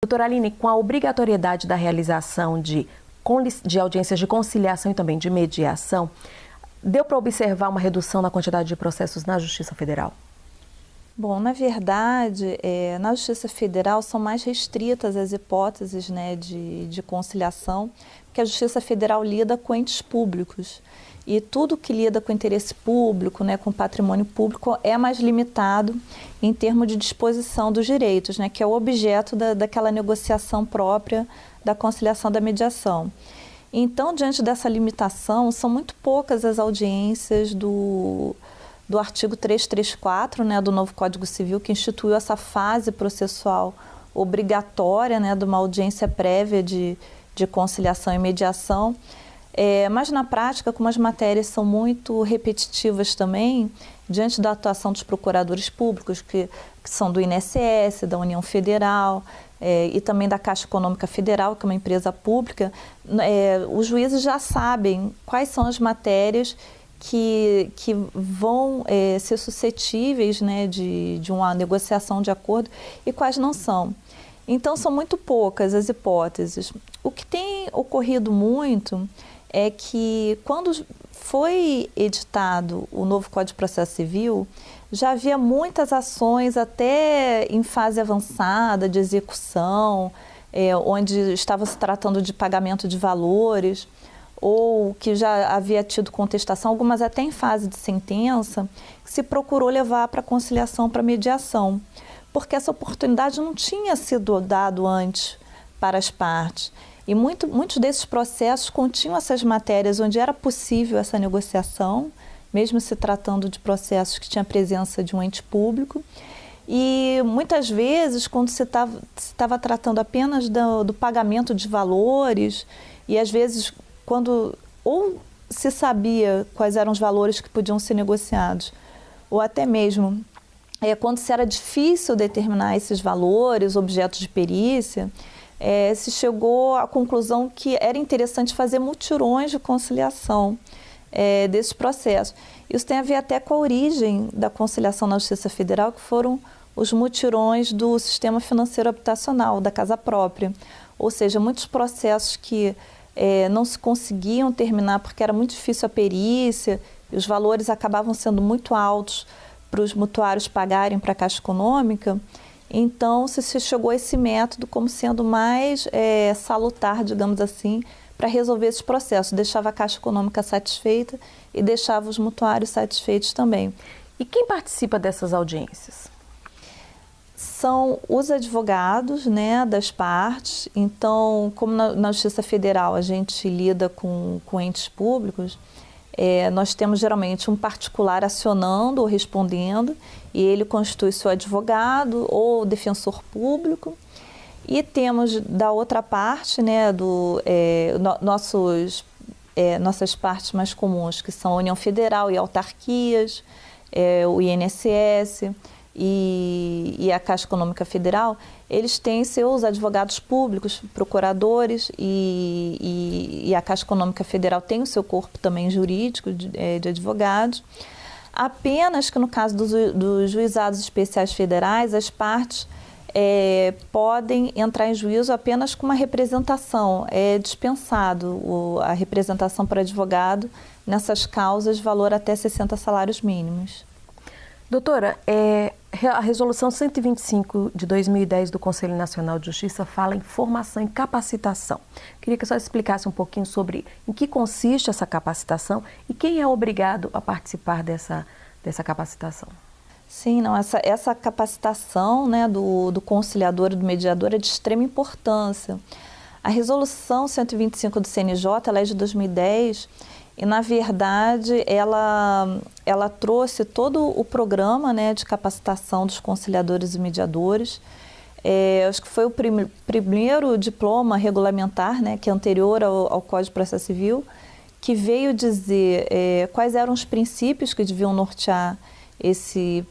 Doutora Aline, com a obrigatoriedade da realização de audiências de conciliação e também de mediação, deu para observar uma redução na quantidade de processos na Justiça Federal? Bom, na verdade, na Justiça Federal são mais restritas as hipóteses, né, de conciliação, porque a Justiça Federal lida com entes públicos. E tudo que lida com interesse público, né, com patrimônio público, é mais limitado em termos de disposição dos direitos, né, que é o objeto daquela negociação própria da conciliação da mediação. Então, diante dessa limitação, são muito poucas as audiências do artigo 334, né, do novo Código Civil, que instituiu essa fase processual obrigatória, né, de uma audiência prévia de conciliação e mediação. Mas na prática, como as matérias são muito repetitivas também, diante da atuação dos procuradores públicos, que são do INSS, da União Federal e também da Caixa Econômica Federal, que é uma empresa pública, os juízes já sabem quais são as matérias que vão ser suscetíveis, né, de uma negociação de acordo e quais não são. Então, são muito poucas as hipóteses. O que tem ocorrido muito é que, quando foi editado o novo Código de Processo Civil, já havia muitas ações até em fase avançada de execução, onde estava se tratando de pagamento de valores, ou que já havia tido contestação, algumas até em fase de sentença, que se procurou levar para conciliação, para mediação, porque essa oportunidade não tinha sido dada antes para as partes. E muitos desses processos continham essas matérias onde era possível essa negociação, mesmo se tratando de processos que tinham a presença de um ente público. E muitas vezes, quando se estava tratando apenas do pagamento de valores, e às vezes quando ou se sabia quais eram os valores que podiam ser negociados, ou até mesmo quando se era difícil determinar esses valores, objetos de perícia, se chegou à conclusão que era interessante fazer mutirões de conciliação desses processos. Isso tem a ver até com a origem da conciliação na Justiça Federal, que foram os mutirões do sistema financeiro habitacional, da casa própria. Ou seja, muitos processos que não se conseguiam terminar porque era muito difícil a perícia, e os valores acabavam sendo muito altos para os mutuários pagarem para a Caixa Econômica. Então, se chegou a esse método como sendo mais salutar, digamos assim, para resolver esses processos. Deixava a Caixa Econômica satisfeita e deixava os mutuários satisfeitos também. E quem participa dessas audiências? São os advogados, né, das partes. Então, como na Justiça Federal a gente lida com entes públicos, nós temos geralmente um particular acionando ou respondendo, e ele constitui seu advogado ou defensor público. E temos da outra parte, né, nossas partes mais comuns, que são a União Federal e autarquias, o INSS e a Caixa Econômica Federal. Eles têm seus advogados públicos, procuradores, e a Caixa Econômica Federal tem o seu corpo também jurídico de advogados. Apenas que no caso dos juizados especiais federais, as partes podem entrar em juízo apenas com uma representação. É dispensado a representação por advogado nessas causas de valor até 60 salários mínimos. Doutora, a Resolução 125 de 2010 do Conselho Nacional de Justiça fala em formação e capacitação. Queria que a senhora explicasse um pouquinho sobre em que consiste essa capacitação e quem é obrigado a participar dessa capacitação. Sim, não, essa capacitação, né, do conciliador e do mediador é de extrema importância. A Resolução 125 do CNJ, ela é de 2010, e, na verdade, ela trouxe todo o programa, né, de capacitação dos conciliadores e mediadores. Acho que foi o primeiro diploma regulamentar, né, que é anterior ao Código de Processo Civil, que veio dizer quais eram os princípios que deviam nortear esse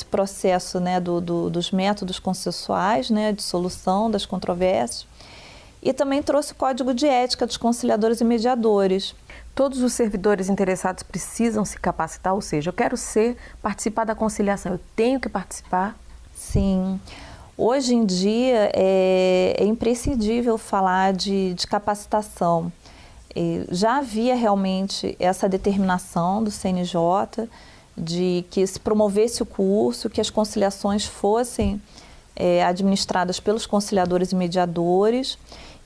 processo, né, dos métodos consensuais, né, de solução das controvérsias. E também trouxe o Código de Ética dos Conciliadores e Mediadores. Todos os servidores interessados precisam se capacitar, ou seja, eu quero participar da conciliação, eu tenho que participar? Sim. Hoje em dia é imprescindível falar de capacitação. Já havia realmente essa determinação do CNJ de que se promovesse o curso, que as conciliações fossem administradas pelos conciliadores e mediadores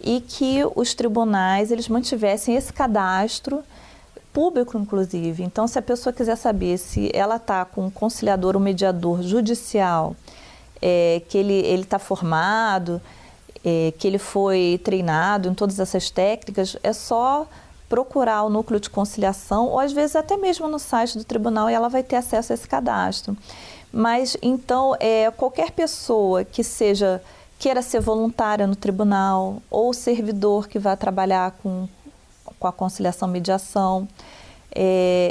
e que os tribunais eles mantivessem esse cadastro público, inclusive. Então, se a pessoa quiser saber se ela está com um conciliador ou mediador judicial, que ele está formado, que ele foi treinado em todas essas técnicas, é só procurar o núcleo de conciliação ou às vezes até mesmo no site do tribunal e ela vai ter acesso a esse cadastro. Mas então qualquer pessoa que queira ser voluntária no tribunal ou servidor que vai trabalhar com a conciliação e mediação,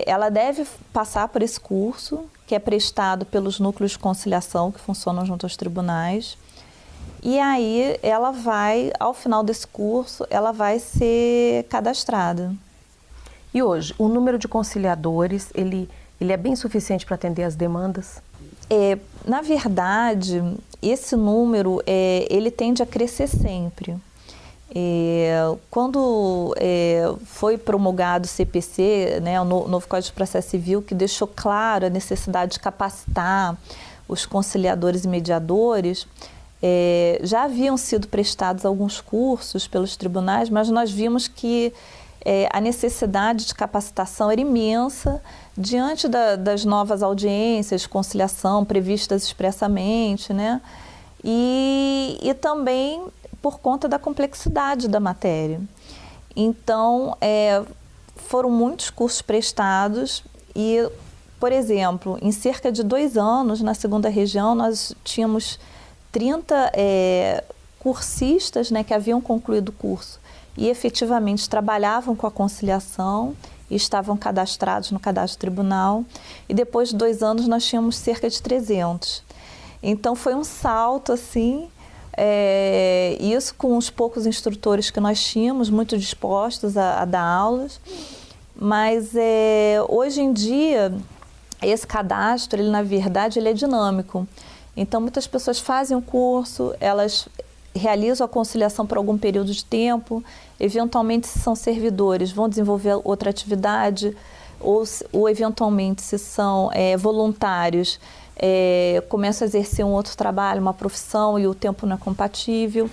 ela deve passar por esse curso que é prestado pelos núcleos de conciliação que funcionam junto aos tribunais. E aí ela vai, ao final desse curso, ela vai ser cadastrada. E hoje, o número de conciliadores, ele é bem suficiente para atender as demandas? Na verdade, esse número, ele tende a crescer sempre. Quando foi promulgado o CPC, né, o novo Código de Processo Civil, que deixou claro a necessidade de capacitar os conciliadores e mediadores, já haviam sido prestados alguns cursos pelos tribunais, mas nós vimos que a necessidade de capacitação era imensa diante das novas audiências de conciliação previstas expressamente, né? E também por conta da complexidade da matéria. Então, foram muitos cursos prestados e, por exemplo, em cerca de 2 anos, na segunda região, nós tínhamos 30 cursistas, né, que haviam concluído o curso e efetivamente trabalhavam com a conciliação e estavam cadastrados no cadastro tribunal. E depois de 2 anos nós tínhamos cerca de 300. Então foi um salto assim, isso com os poucos instrutores que nós tínhamos, muito dispostos a dar aulas. Mas hoje em dia esse cadastro, ele na verdade ele é dinâmico. Então, muitas pessoas fazem o curso, elas realizam a conciliação por algum período de tempo, eventualmente, se são servidores, vão desenvolver outra atividade, ou eventualmente, se são voluntários, começam a exercer um outro trabalho, uma profissão, e o tempo não é compatível.